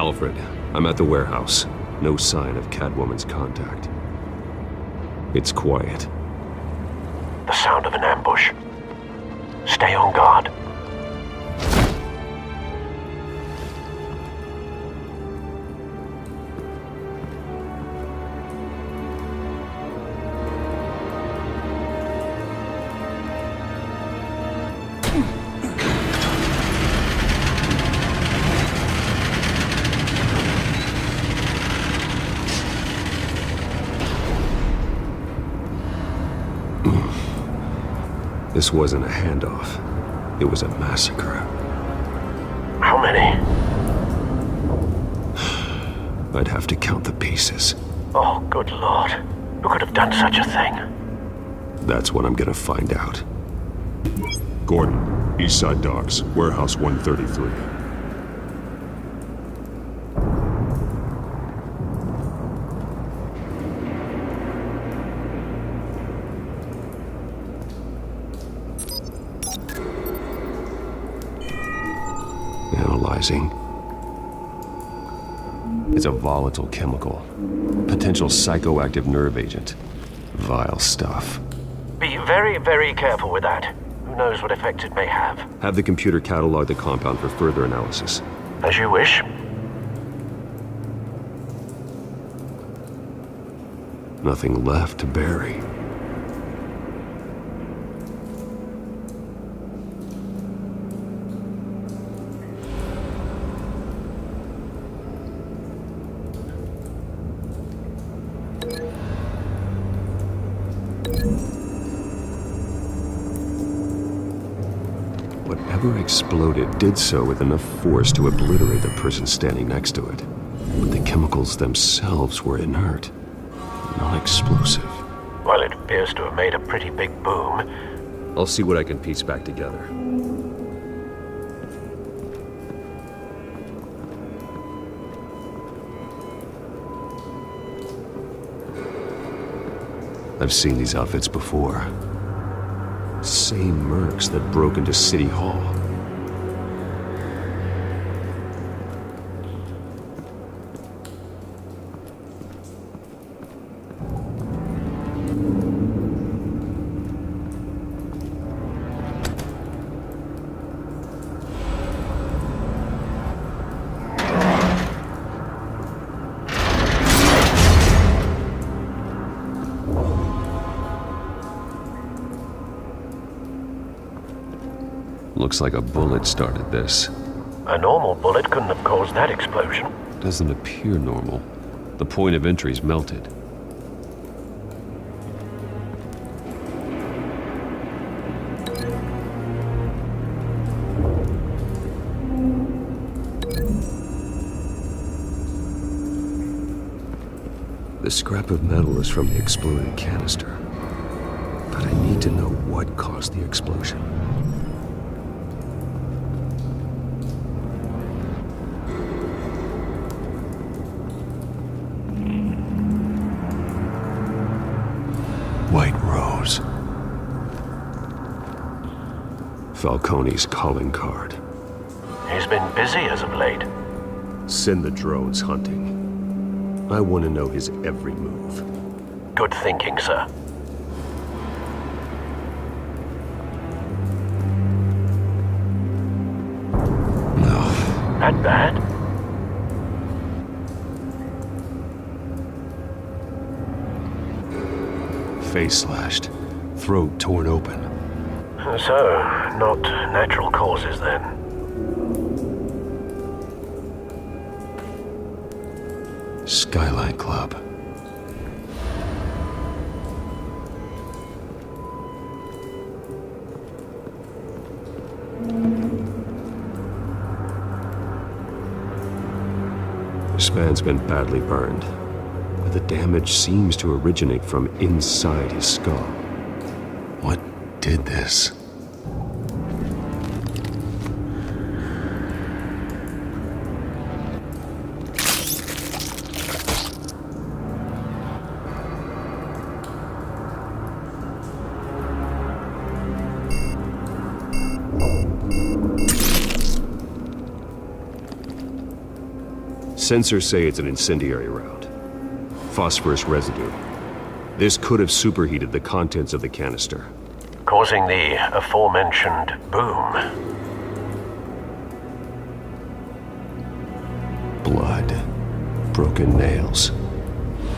Alfred, I'm at the warehouse. No sign of Catwoman's contact. It's quiet. The sound of an ambush. Stay on guard. This wasn't a handoff. It was a massacre. How many? I'd have to count the pieces. Oh, good lord. Who could have done such a thing? That's what I'm gonna find out. Gordon, Eastside Docks, Warehouse 133. Analyzing. It's a volatile chemical. Potential psychoactive nerve agent. Vile stuff. Be very, very careful with that. Who knows what effect it may have. Have the computer catalog the compound for further analysis. As you wish. Nothing left to bury. Whatever exploded did so with enough force to obliterate the person standing next to it. But the chemicals themselves were inert, not explosive. Well, it appears to have made a pretty big boom. I'll see what I can piece back together. I've seen these outfits before. Same mercs that broke into City Hall. Looks like a bullet started this. A normal bullet couldn't have caused that explosion. Doesn't appear normal. The point of entry's melted. The scrap of metal is from the exploded canister. But I need to know what caused the explosion. White Rose. Falcone's calling card. He's been busy as of late. Send the drones hunting. I want to know his every move. Good thinking, sir. No. That bad? Face slashed. Throat torn open. So, not natural causes then. Skyline Club. This man's been badly burned, but the damage seems to originate from inside his skull. What did this? Sensors say it's an incendiary round. Phosphorus residue. This could have superheated the contents of the canister, causing the aforementioned boom. Blood, broken nails,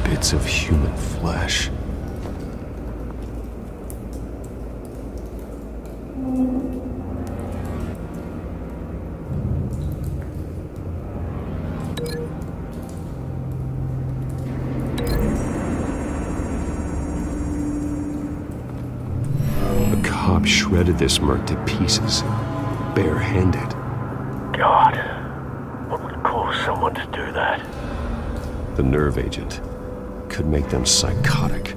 bits of human flesh. A cop shredded this merc to pieces, barehanded. God, what would cause someone to do that? The nerve agent could make them psychotic.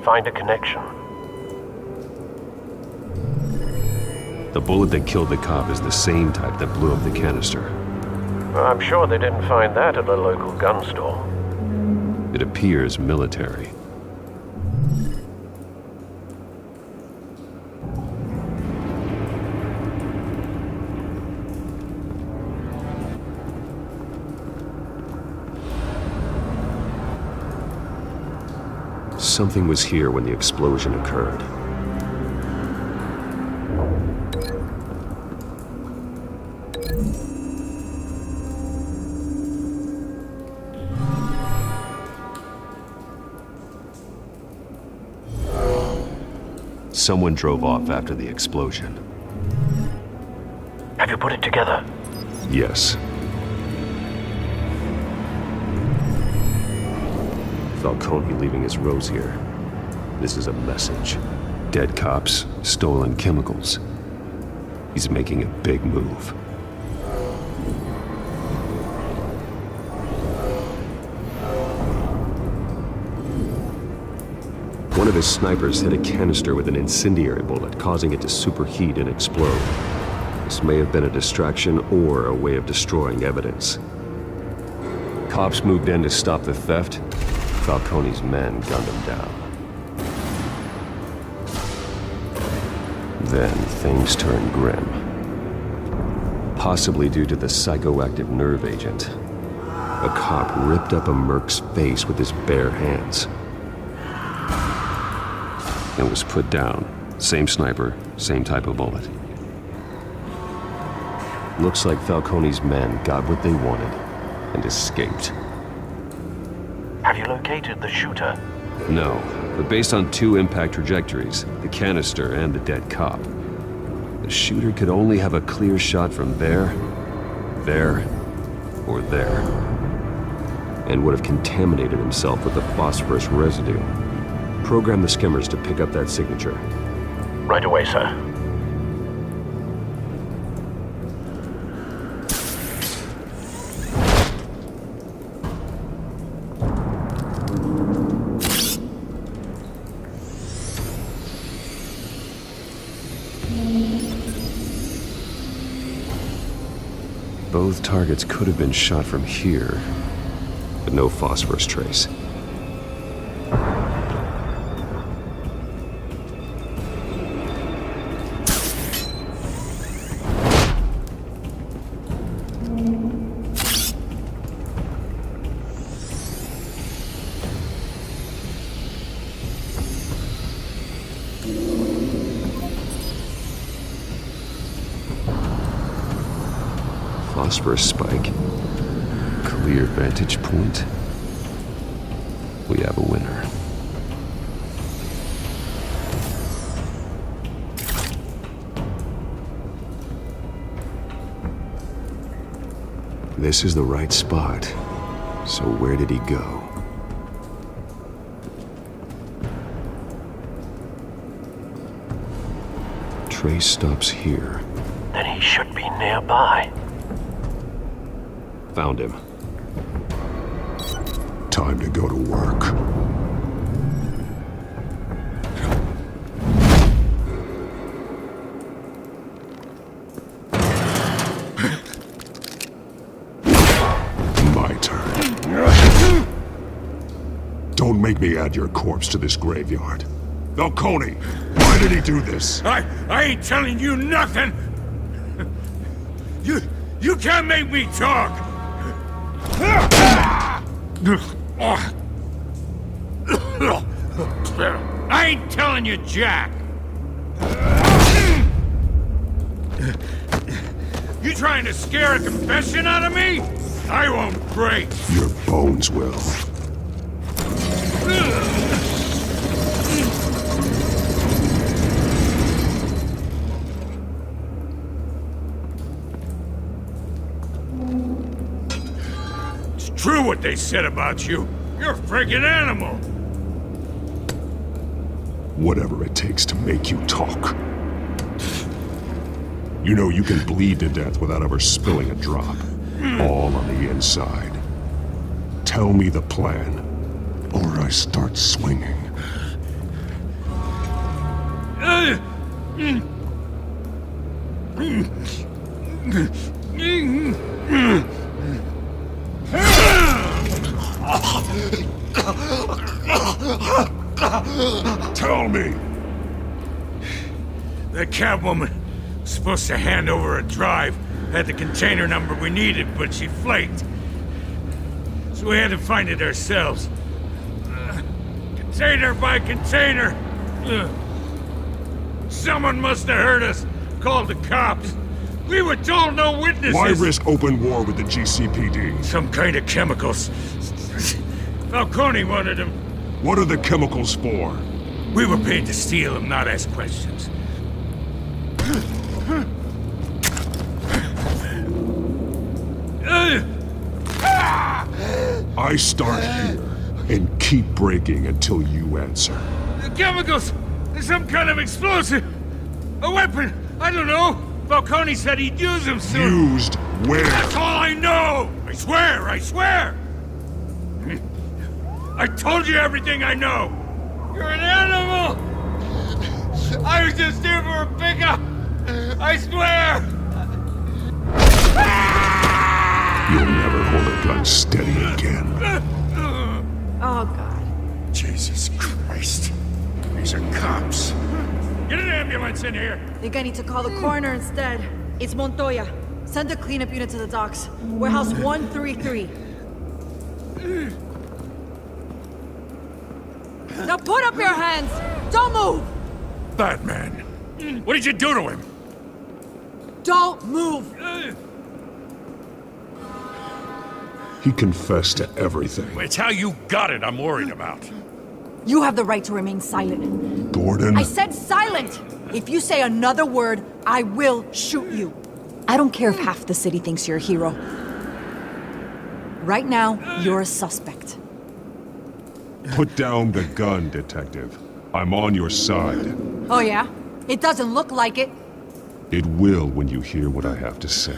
Find a connection. The bullet that killed the cop is the same type that blew up the canister. I'm sure they didn't find that at a local gun store. It appears military. Something was here when the explosion occurred. Someone drove off after the explosion. Have you put it together? Yes. Falcone leaving his rose here. This is a message. Dead cops, stolen chemicals. He's making a big move. One of his snipers hit a canister with an incendiary bullet, causing it to superheat and explode. This may have been a distraction or a way of destroying evidence. Cops moved in to stop the theft. Falcone's men gunned him down. Then things turned grim. Possibly due to the psychoactive nerve agent. A cop ripped up a merc's face with his bare hands. And was put down. Same sniper, same type of bullet. Looks like Falcone's men got what they wanted and escaped. Have you located the shooter? No, but based on two impact trajectories, the canister and the dead cop, the shooter could only have a clear shot from there, or there, and would have contaminated himself with the phosphorus residue. Program the skimmers to pick up that signature. Right away, sir. Both targets could have been shot from here, but no phosphorus trace. Phosphorus spike. Clear vantage point. We have a winner. This is the right spot. So where did he go? trace stops here. Then he should be nearby. Found him. Time to go to work. My turn. Don't make me add your corpse to this graveyard. Falcone, why did he do this? I ain't telling you nothing! You can't make me talk! I ain't telling you jack! You trying to scare a confession out of me? I won't break! Your bones will. It's true what they said about you. You're a friggin' animal! Whatever it takes to make you talk. You know you can bleed to death without ever spilling a drop. All on the inside. Tell me the plan, or I start swinging. Tell me! The Catwoman was supposed to hand over a drive, had the container number we needed, but she flaked. So we had to find it ourselves. Container by container! Someone must have heard us, called the cops. We were told no witnesses! Why risk open war with the GCPD? Some kind of chemicals. Falcone wanted them. What are the chemicals for? We were paid to steal them, not ask questions. I start here and keep breaking until you answer. The chemicals! There's some kind of explosive! A weapon! I don't know! Falcone said he'd use them soon! Used where? That's all I know! I swear! I swear! I told you everything I know! You're an animal! I was just here for a pickup! I swear! You'll never hold a gun steady again. Oh, God. Jesus Christ. These are cops. Get an ambulance in here! Think I need to call the coroner instead. It's Montoya. Send a cleanup unit to the docks. Warehouse 133. Now put up your hands! Don't move! Batman. What did you do to him? Don't move! He confessed to everything. It's how you got it I'm worried about. You have the right to remain silent. Gordon? I said silent! If you say another word, I will shoot you. I don't care if half the city thinks you're a hero. Right now, you're a suspect. Put down the gun, Detective. I'm on your side. Oh yeah? It doesn't look like it. It will when you hear what I have to say.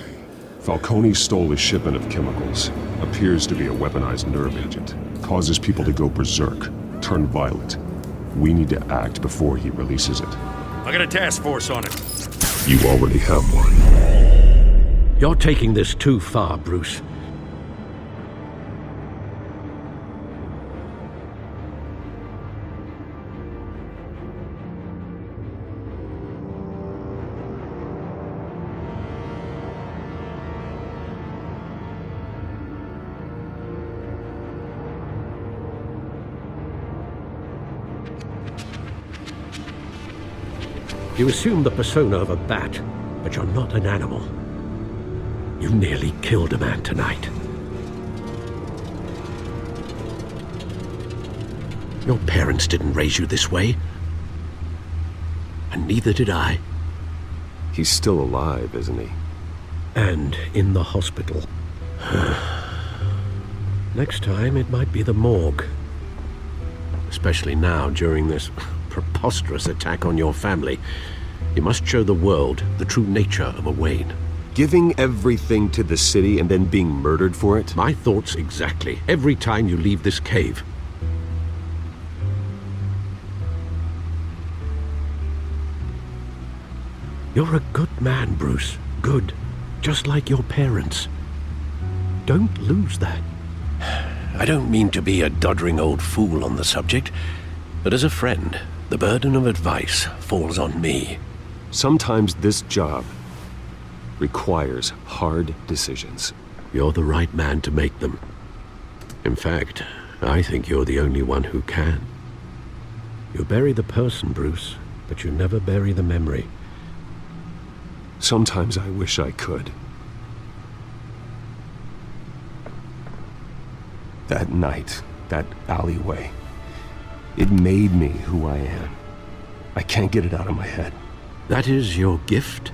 Falcone stole a shipment of chemicals. Appears to be a weaponized nerve agent. Causes people to go berserk, turn violent. We need to act before he releases it. I got a task force on it. You already have one. You're taking this too far, Bruce. You assume the persona of a bat, but you're not an animal. You nearly killed a man tonight. Your parents didn't raise you this way. And neither did I. He's still alive, isn't he? And in the hospital. Next time, it might be the morgue. Especially now, during this preposterous attack on your family. You must show the world the true nature of a Wayne. Giving everything to the city and then being murdered for it? My thoughts exactly, every time you leave this cave. You're a good man, Bruce. Good. Just like your parents. Don't lose that. I don't mean to be a doddering old fool on the subject, but as a friend, the burden of advice falls on me. Sometimes this job requires hard decisions. You're the right man to make them. In fact, I think you're the only one who can. You bury the person, Bruce, but you never bury the memory. Sometimes I wish I could. That night, that alleyway, it made me who I am. I can't get it out of my head. That is your gift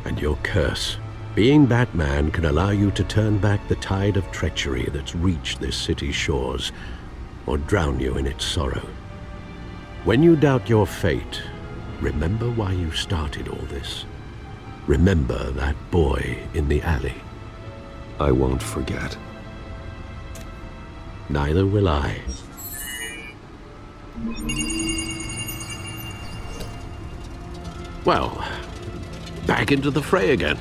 and your curse. Being Batman can allow you to turn back the tide of treachery that's reached this city's shores, or drown you in its sorrow. When you doubt your fate, remember why you started all this. Remember that boy in the alley. I won't forget. Neither will I. Well, back into the fray again.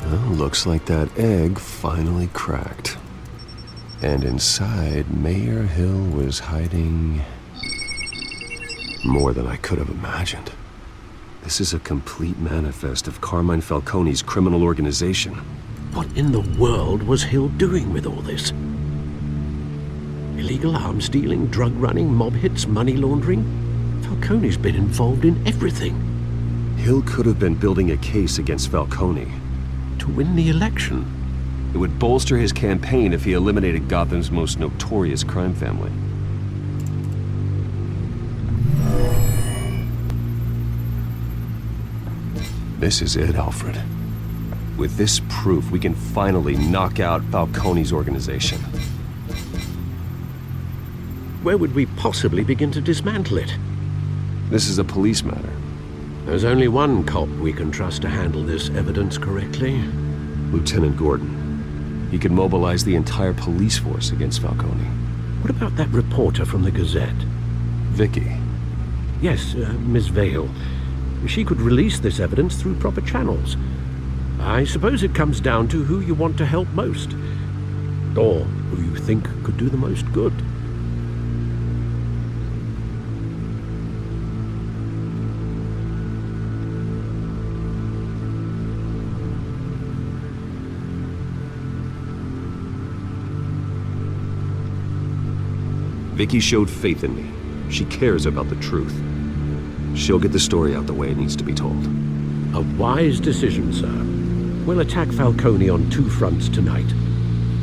Well, looks like that egg finally cracked. And inside, Mayor Hill was hiding more than I could have imagined. This is a complete manifest of Carmine Falcone's criminal organization. What in the world was Hill doing with all this? Illegal arms dealing, drug running, mob hits, money laundering? Falcone's been involved in everything. Hill could have been building a case against Falcone. To win the election. It would bolster his campaign if he eliminated Gotham's most notorious crime family. This is it, Alfred. With this proof, we can finally knock out Falcone's organization. Where would we possibly begin to dismantle it? This is a police matter. There's only one cop we can trust to handle this evidence correctly. Lieutenant Gordon. He could mobilize the entire police force against Falcone. What about that reporter from the Gazette? Vicky. Yes, Miss Vale. She could release this evidence through proper channels. I suppose it comes down to who you want to help most. Or who you think could do the most good. Vicky showed faith in me. She cares about the truth. She'll get the story out the way it needs to be told. A wise decision, sir. We'll attack Falcone on two fronts tonight.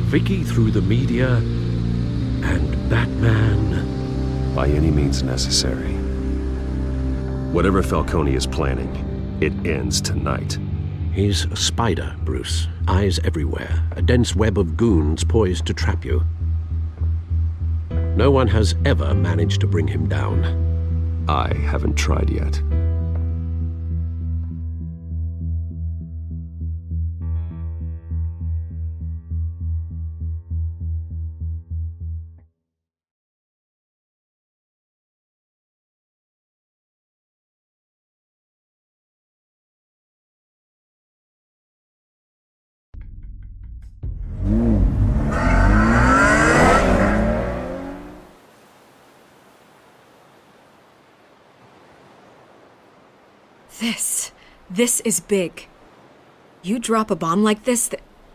Vicky through the media, and Batman... by any means necessary. Whatever Falcone is planning, it ends tonight. He's a spider, Bruce. Eyes everywhere. A dense web of goons poised to trap you. No one has ever managed to bring him down. I haven't tried yet. This is big. You drop a bomb like this,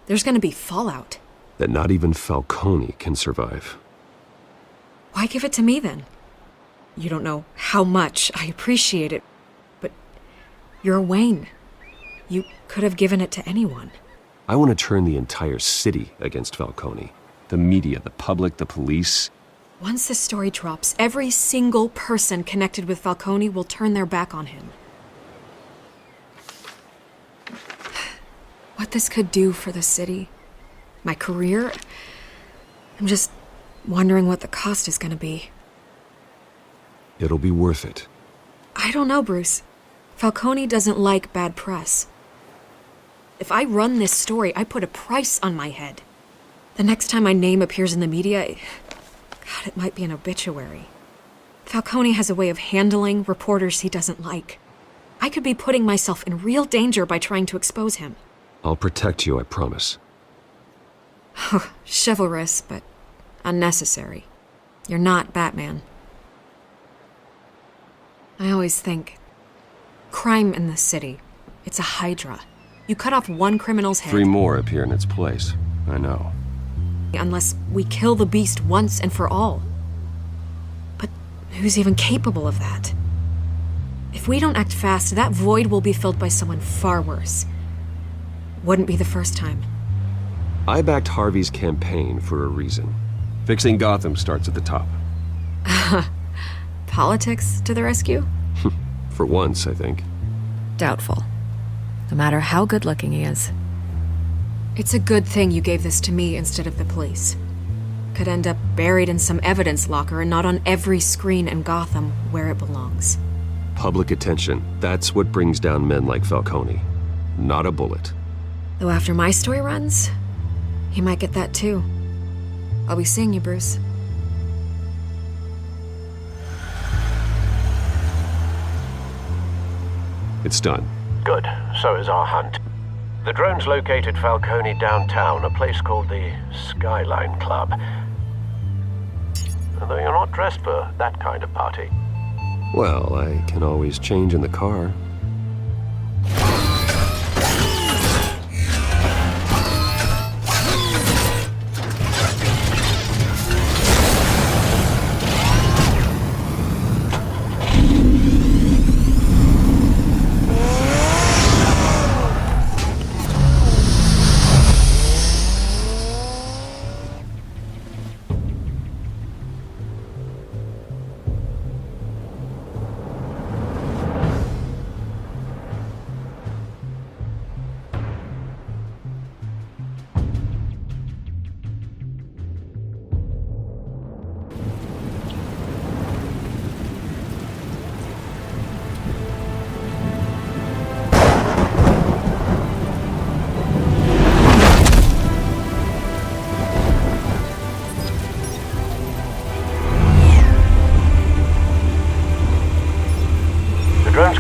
there's gonna be fallout. That not even Falcone can survive. Why give it to me then? You don't know how much I appreciate it, but you're a Wayne. You could have given it to anyone. I want to turn the entire city against Falcone. The media, the public, the police. Once this story drops, every single person connected with Falcone will turn their back on him. What this could do for the city, my career, I'm just wondering what the cost is gonna be. It'll be worth it. I don't know, Bruce. Falcone doesn't like bad press. If I run this story, I put a price on my head. The next time my name appears in the media, God, it might be an obituary. Falcone has a way of handling reporters he doesn't like. I could be putting myself in real danger by trying to expose him. I'll protect you, I promise. Chivalrous, but unnecessary. You're not Batman. I always think, crime in this city, it's a hydra. You cut off one criminal's head. 3 more appear in its place. I know. Unless we kill the beast once and for all. But who's even capable of that? If we don't act fast, that void will be filled by someone far worse. Wouldn't be the first time. I backed Harvey's campaign for a reason. Fixing Gotham starts at the top. Politics to the rescue? For once, I think. Doubtful. No matter how good-looking he is. It's a good thing you gave this to me instead of the police. Could end up buried in some evidence locker and not on every screen in Gotham where it belongs. Public attention. That's what brings down men like Falcone. Not a bullet. Though after my story runs, he might get that too. I'll be seeing you, Bruce. It's done. Good. So is our hunt. The drone's located Falcone downtown, a place called the Skyline Club. Although you're not dressed for that kind of party. Well, I can always change in the car.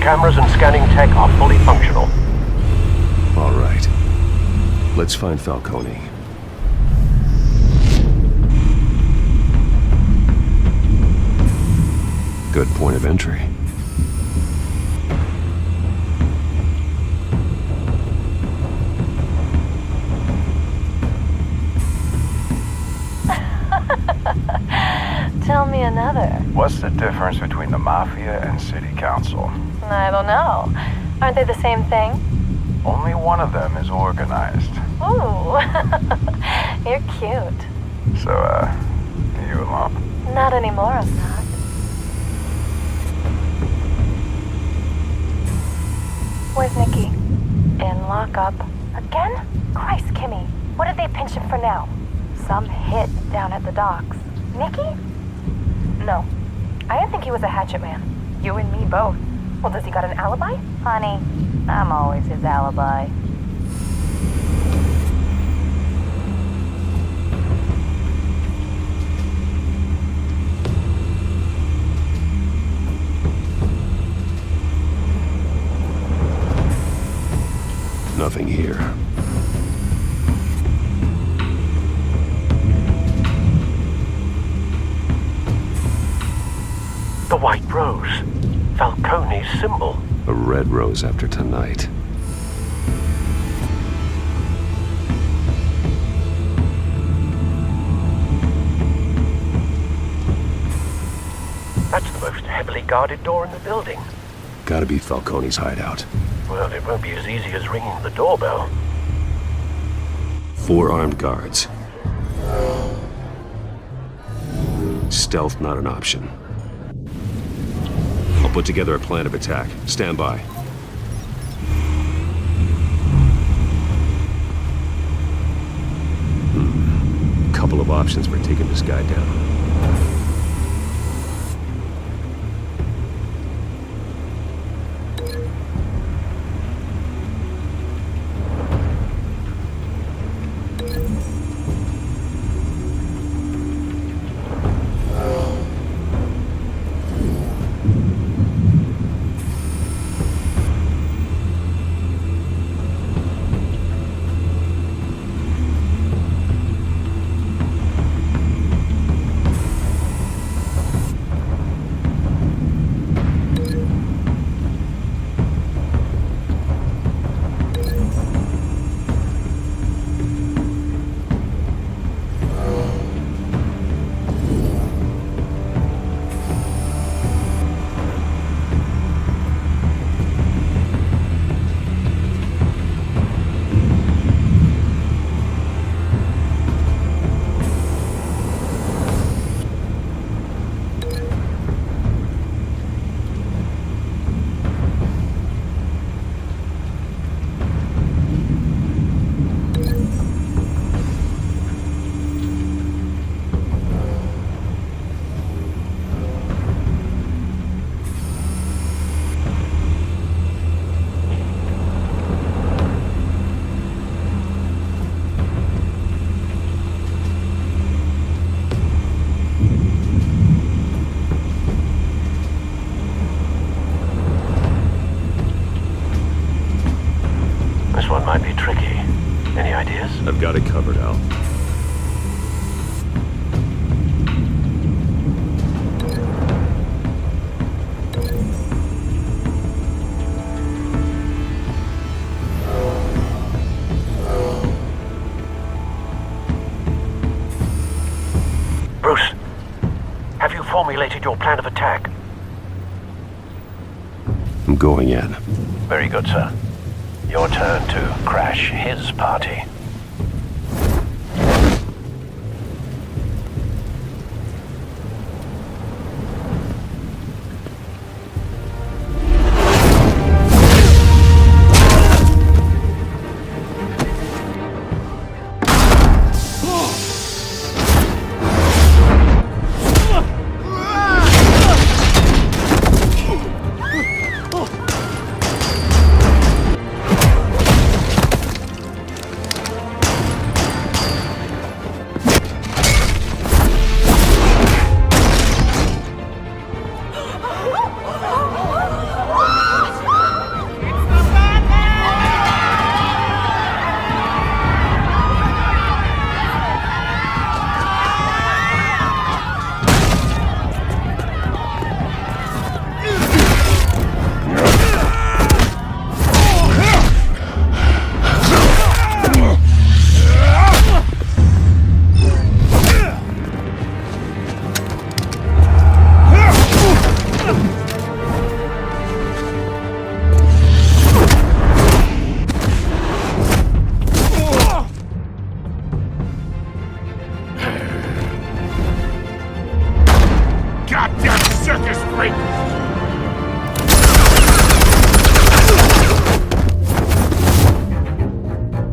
Cameras and scanning tech are fully functional. All right. Let's find Falcone. Good point of entry. Tell me another. What's the difference between the Mafia and City Council? I don't know. Aren't they the same thing? Only one of them is organized. Ooh, you're cute. So, you alone? Not anymore, I'm not. Where's Nicky? In lockup. Again? Christ, Kimmy. What did they pinch him for now? Some hit down at the docks. Nicky? No. I didn't think he was a hatchet man. You and me both. Well, does he got an alibi? Honey, I'm always his alibi. Nothing here. The White Rose. Falcone's symbol. A red rose after tonight. That's the most heavily guarded door in the building. Gotta be Falcone's hideout. Well, it won't be as easy as ringing the doorbell. 4 armed guards. Stealth not an option. I'll put together a plan of attack. Stand by. Couple of options for taking this guy down. formulated your plan of attack? I'm going in. Very good, sir. Your turn to crash his party.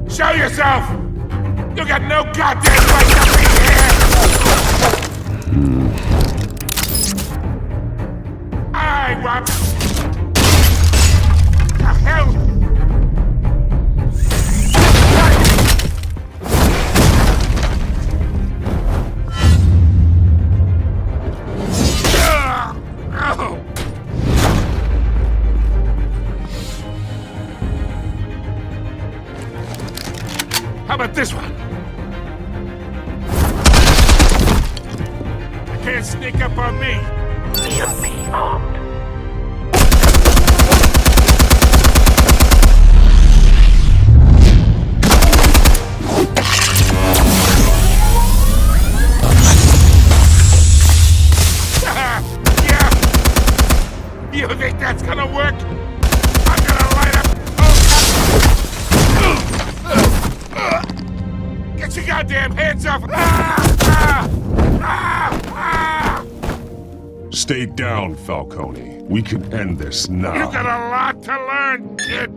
Show yourself! You got no goddamn right to be here! I want... The hell? How about this one? You can't sneak up on me. EMP armed. Yeah. You think that's gonna work? I'm gonna light up. Get your goddamn hands off! Stay down, Falcone. We can end this now. You got a lot to learn, kid.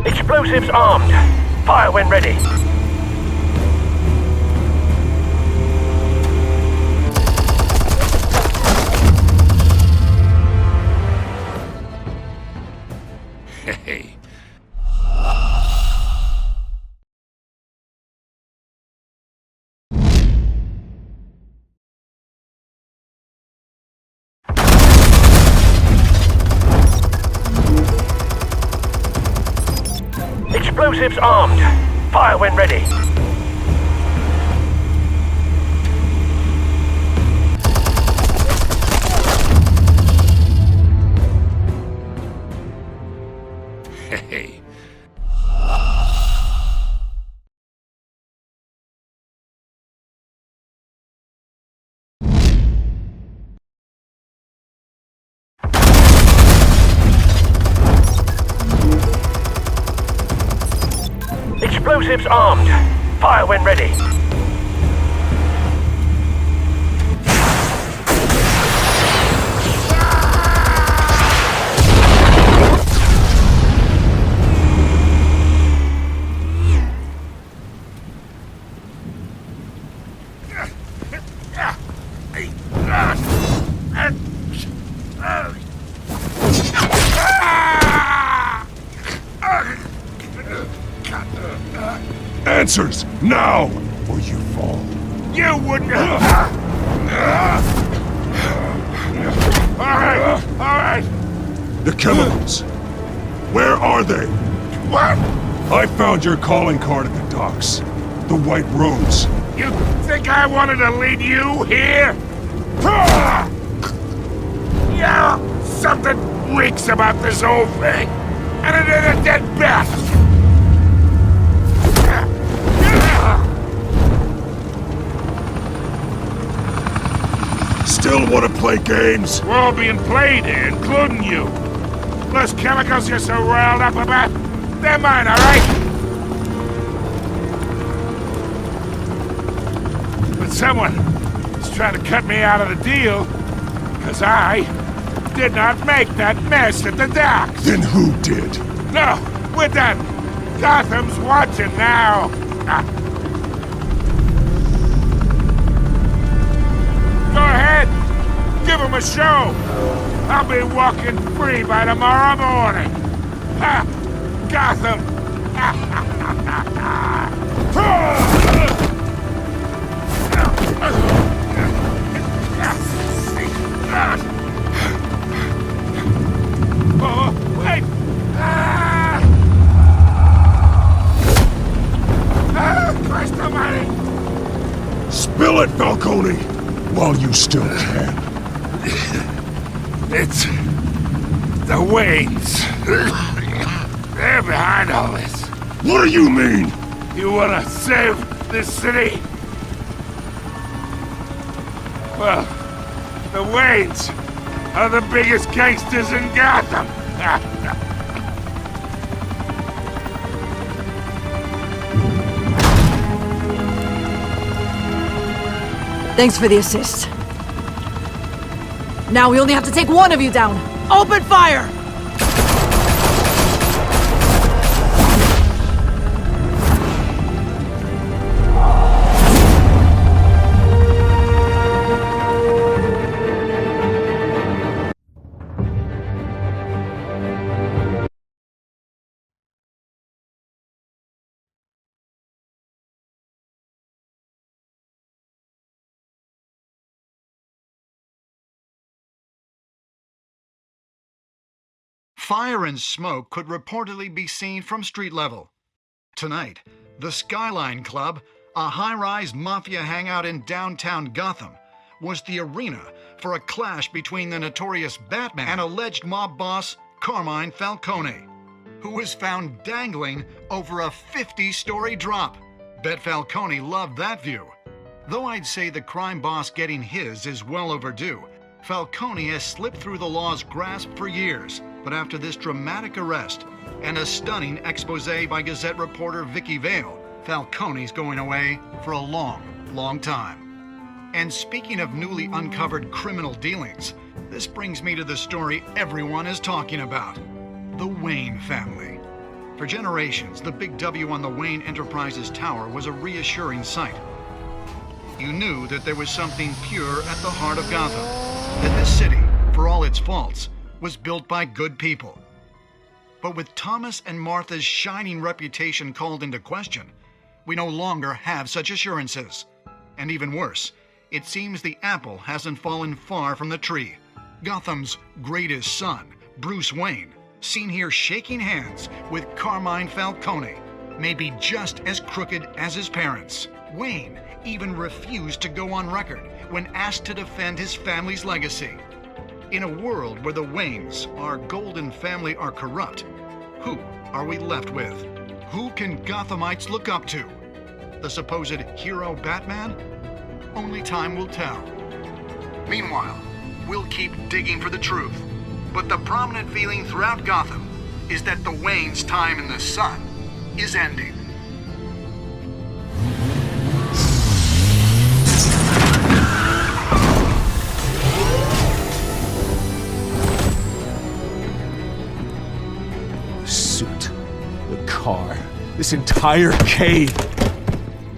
Explosives armed. Fire when ready. Hey. Explosives armed. Fire when ready. Hey. Explosives armed. Fire when ready. Answers, now, or you fall. You wouldn't. All right. The chemicals. Where are they? What? I found your calling card at the docks. The White Rose. You think I wanted to lead you here? Yeah. Something reeks about this whole thing, and it is a dead bat. Still want to play games? We're all being played here, including you. Those chemicals you're so riled up about, they're mine, all right? But someone is trying to cut me out of the deal, because I did not make that mess at the docks. Then who did? No, we're done. Gotham's watching now. Go ahead. Give him a show. I'll be walking free by tomorrow morning. Ha! Gotham. Oh, wait! Christ almighty! Spill it, Falcone! While you still can. It's the Waynes. They're behind all this. What do you mean? You wanna save this city? Well, the Waynes are the biggest gangsters in Gotham. Thanks for the assist. Now we only have to take one of you down. Open fire! Fire and smoke could reportedly be seen from street level. Tonight, the Skyline Club, a high-rise mafia hangout in downtown Gotham, was the arena for a clash between the notorious Batman and alleged mob boss Carmine Falcone, who was found dangling over a 50-story drop. Bet Falcone loved that view. Though I'd say the crime boss getting his is well overdue, Falcone has slipped through the law's grasp for years. But after this dramatic arrest and a stunning expose by Gazette reporter Vicky Vale, Falcone's going away for a long, long time. And speaking of newly uncovered criminal dealings, this brings me to the story everyone is talking about: the Wayne family. For generations, the big W on the Wayne Enterprises Tower was a reassuring sight. You knew that there was something pure at the heart of Gotham, that this city, for all its faults, was built by good people. But with Thomas and Martha's shining reputation called into question, we no longer have such assurances. And even worse, it seems the apple hasn't fallen far from the tree. Gotham's greatest son, Bruce Wayne, seen here shaking hands with Carmine Falcone, may be just as crooked as his parents. Wayne even refused to go on record when asked to defend his family's legacy. In a world where the Waynes, our golden family, are corrupt, who are we left with? Who can Gothamites look up to? The supposed hero Batman? Only time will tell. Meanwhile, we'll keep digging for the truth. But the prominent feeling throughout Gotham is that the Waynes' time in the sun is ending. Suit, the car, this entire cave.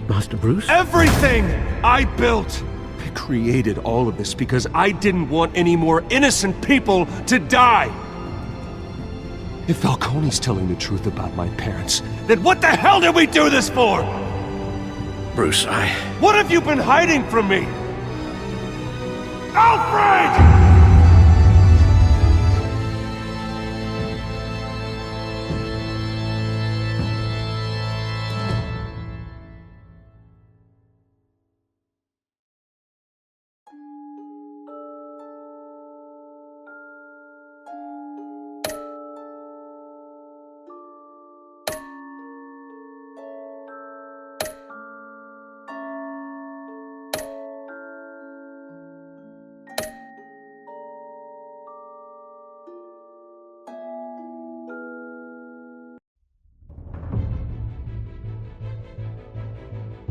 Master Bruce? Everything I built! I created all of this because I didn't want any more innocent people to die! If Falcone's telling the truth about my parents, then what the hell did we do this for? Bruce, What have you been hiding from me? Alfred!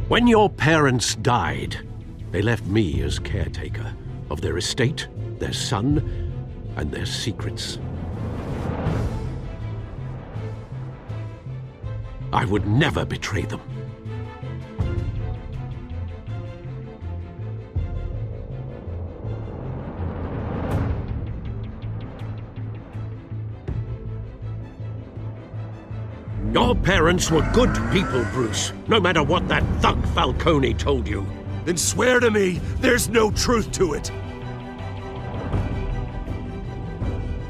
When your parents died, they left me as caretaker of their estate, their son, and their secrets. I would never betray them. Your parents were good people, Bruce, no matter what that thug Falcone told you. Then swear to me there's no truth to it.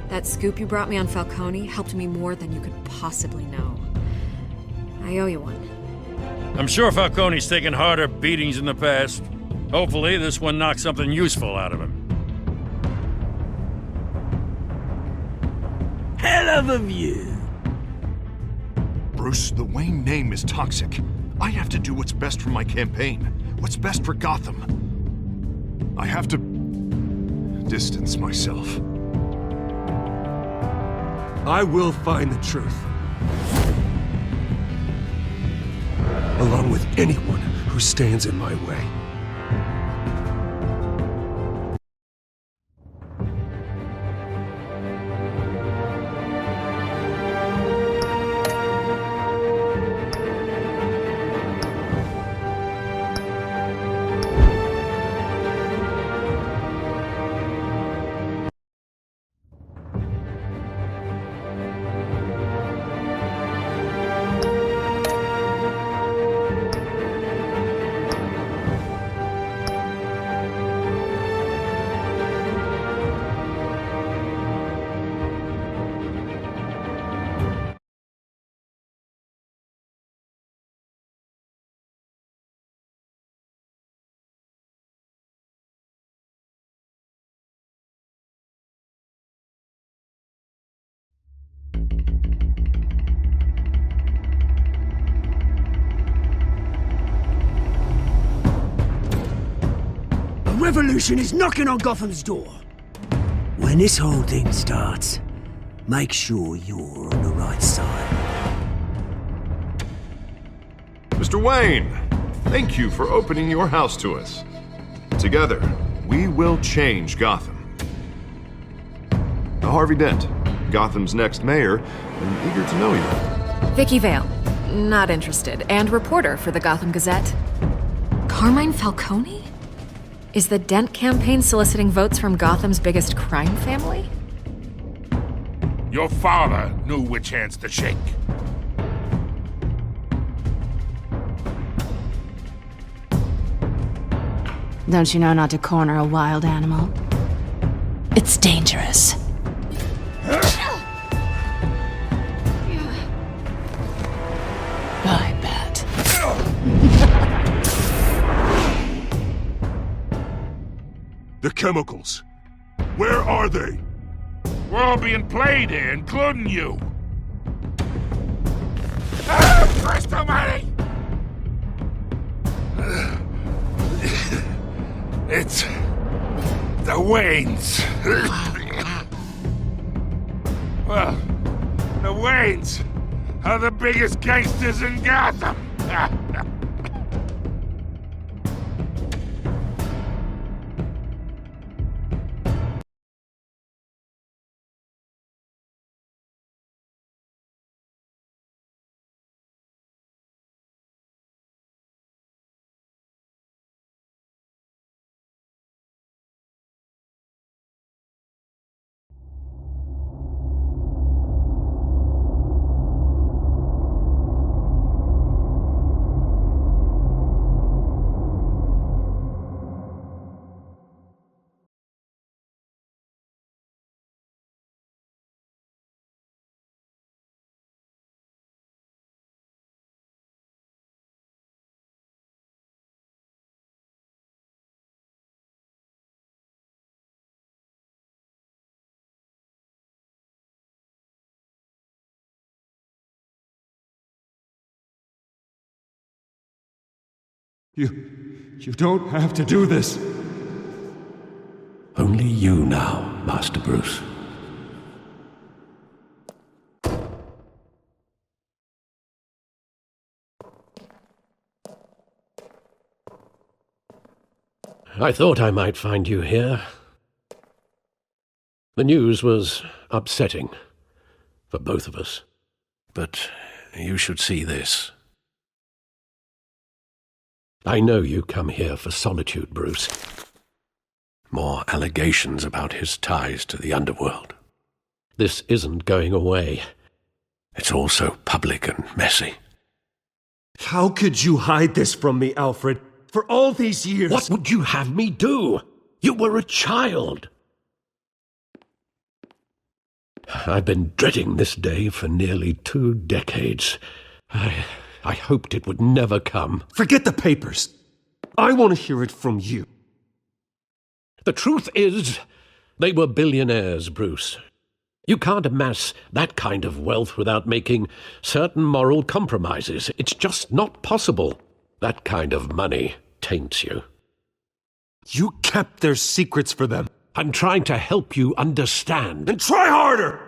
That scoop you brought me on Falcone helped me more than you could possibly know. I owe you one. I'm sure Falcone's taken harder beatings in the past. Hopefully, this one knocks something useful out of him. Hell of a view. Bruce, the Wayne name is toxic. I have to do what's best for my campaign. What's best for Gotham. I have to distance myself. I will find the truth. Along with anyone who stands in my way. Revolution is knocking on Gotham's door. When this whole thing starts, make sure you're on the right side. Mr. Wayne, thank you for opening your house to us. Together, we will change Gotham. Harvey Dent, Gotham's next mayor, and eager to know you. Vicky Vale, not interested, and reporter for the Gotham Gazette. Carmine Falcone? Is the Dent campaign soliciting votes from Gotham's biggest crime family? Your father knew which hands to shake. Don't you know not to corner a wild animal? It's dangerous. I bet. The chemicals. Where are they? We're all being played here, including you. Ah, Christ almighty! It's the Waynes. Well, the Waynes are the biggest gangsters in Gotham. You don't have to do this. Only you now, Master Bruce. I thought I might find you here. The news was upsetting for both of us. But you should see this. I know you come here for solitude, Bruce. More allegations about his ties to the underworld. This isn't going away. It's all so public and messy. How could you hide this from me, Alfred? For all these years... What would you have me do? You were a child. I've been dreading this day for nearly 2 decades. I hoped it would never come. Forget the papers. I want to hear it from you. The truth is, they were billionaires, Bruce. You can't amass that kind of wealth without making certain moral compromises. It's just not possible. That kind of money taints you. You kept their secrets for them. I'm trying to help you understand. Then try harder!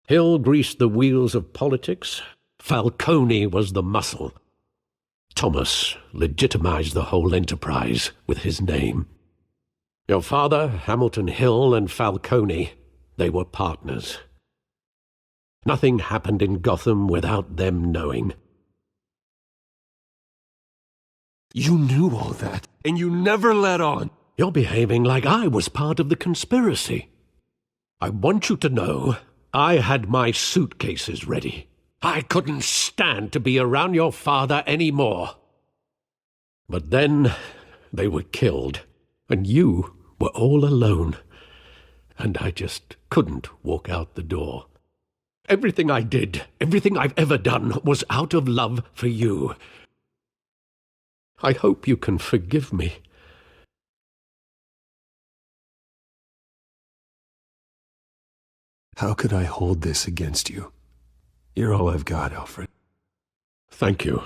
Hill greased the wheels of politics. Falcone was the muscle. Thomas legitimized the whole enterprise with his name. Your father, Hamilton Hill, and Falcone, they were partners. Nothing happened in Gotham without them knowing. You knew all that, and you never let on. You're behaving like I was part of the conspiracy. I want you to know I had my suitcases ready. I couldn't stand to be around your father anymore. But then they were killed, and you were all alone, and I just couldn't walk out the door. Everything I did, everything I've ever done, was out of love for you. I hope you can forgive me. How could I hold this against you? You're all I've got, Alfred. Thank you.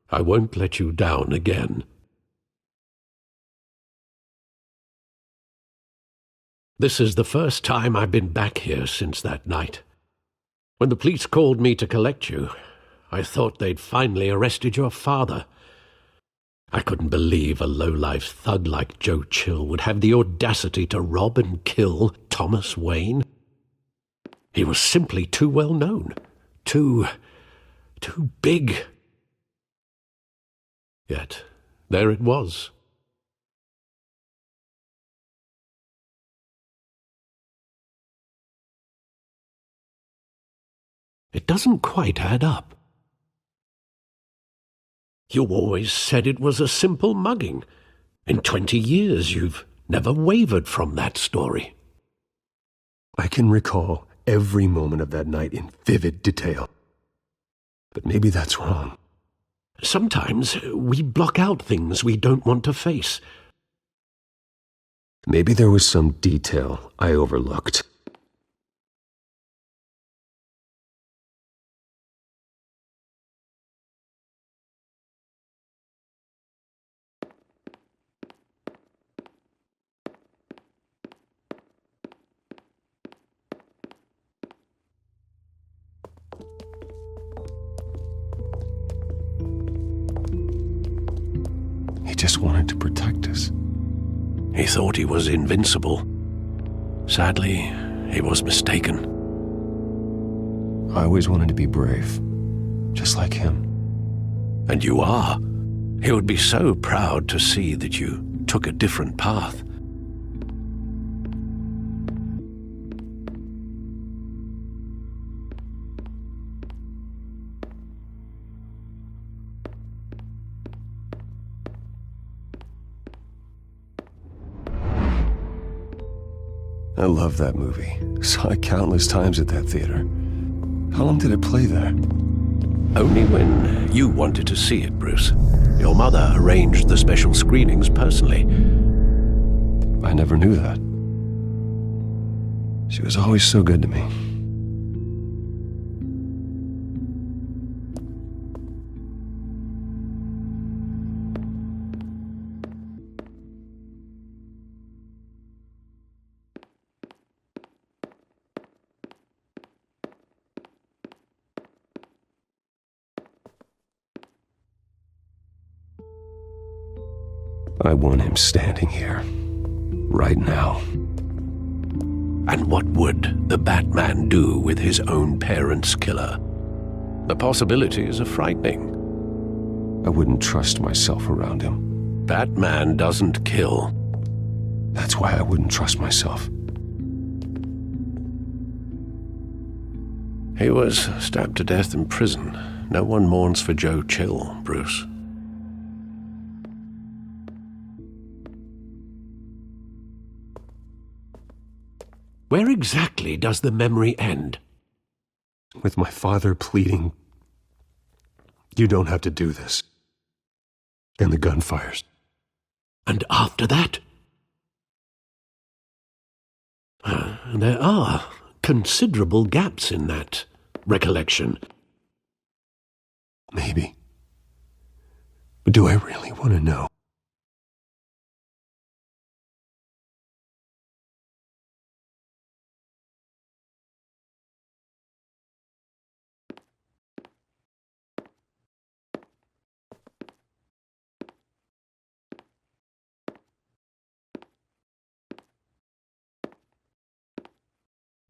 I won't let you down again. This is the first time I've been back here since that night. When the police called me to collect you, I thought they'd finally arrested your father. I couldn't believe a low-life thug like Joe Chill would have the audacity to rob and kill Thomas Wayne. He was simply too well known. Too big. Yet, there it was. It doesn't quite add up. You always said it was a simple mugging. In 20 years, you've never wavered from that story. I can recall every moment of that night in vivid detail. But maybe that's wrong. Sometimes we block out things we don't want to face. Maybe there was some detail I overlooked. He just wanted to protect us. He thought he was invincible. Sadly, he was mistaken. I always wanted to be brave, just like him. And you are. He would be so proud to see that you took a different path. I love that movie. Saw it countless times at that theater. How long did it play there? Only when you wanted to see it, Bruce. Your mother arranged the special screenings personally. I never knew that. She was always so good to me. I want him standing here. Right now. And what would the Batman do with his own parents' killer? The possibilities are frightening. I wouldn't trust myself around him. Batman doesn't kill. That's why I wouldn't trust myself. He was stabbed to death in prison. No one mourns for Joe Chill, Bruce. Where exactly does the memory end? With my father pleading, "You don't have to do this." And the gun fires. And after that? There are considerable gaps in that recollection. Maybe. But do I really want to know?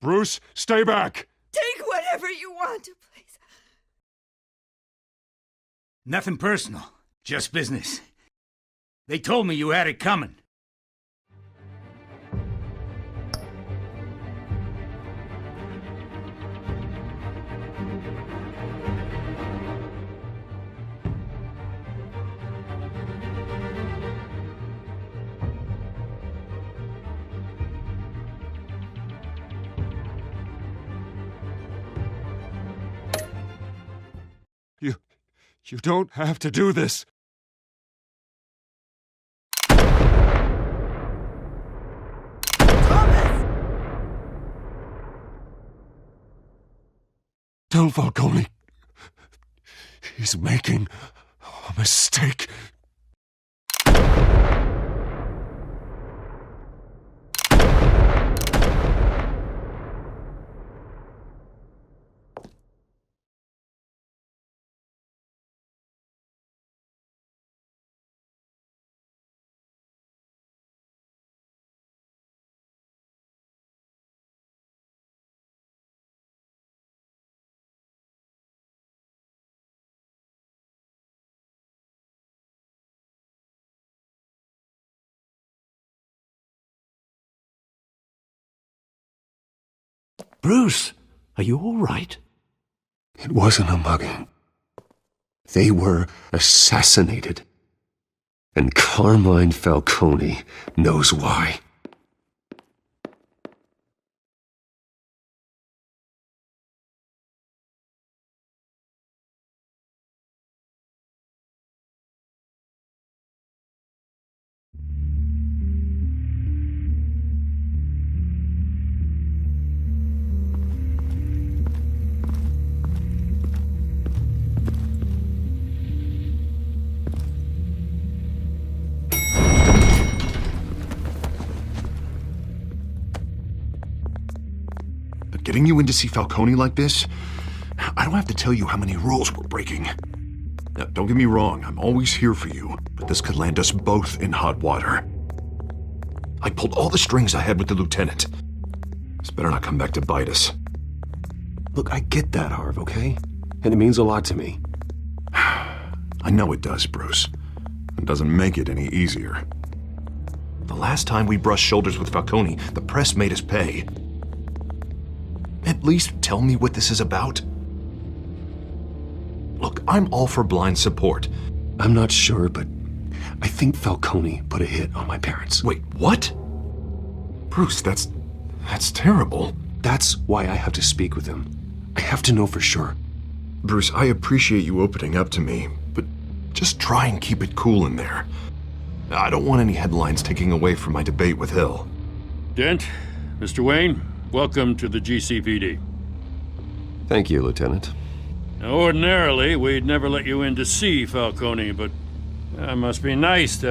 Bruce, stay back! Take whatever you want, please. Nothing personal, just business. They told me you had it coming. You don't have to do this. Tell Falcone. He's making a mistake. Bruce, are you all right? It wasn't a mugging. They were assassinated. And Carmine Falcone knows why. Getting you in to see Falcone like this? I don't have to tell you how many rules we're breaking. Now, don't get me wrong, I'm always here for you, but this could land us both in hot water. I pulled all the strings I had with the lieutenant. This better not come back to bite us. Look, I get that, Harv, okay? And it means a lot to me. I know it does, Bruce. It doesn't make it any easier. The last time we brushed shoulders with Falcone, the press made us pay. At least tell me what this is about. Look, I'm all for blind support. I'm not sure, but I think Falcone put a hit on my parents. Wait, what? Bruce, that's terrible. That's why I have to speak with him. I have to know for sure. Bruce, I appreciate you opening up to me, but just try and keep it cool in there. I don't want any headlines taking away from my debate with Hill. Dent, Mr. Wayne, welcome to the GCPD. Thank you, Lieutenant. Now, ordinarily, we'd never let you in to see Falcone, but it must be nice to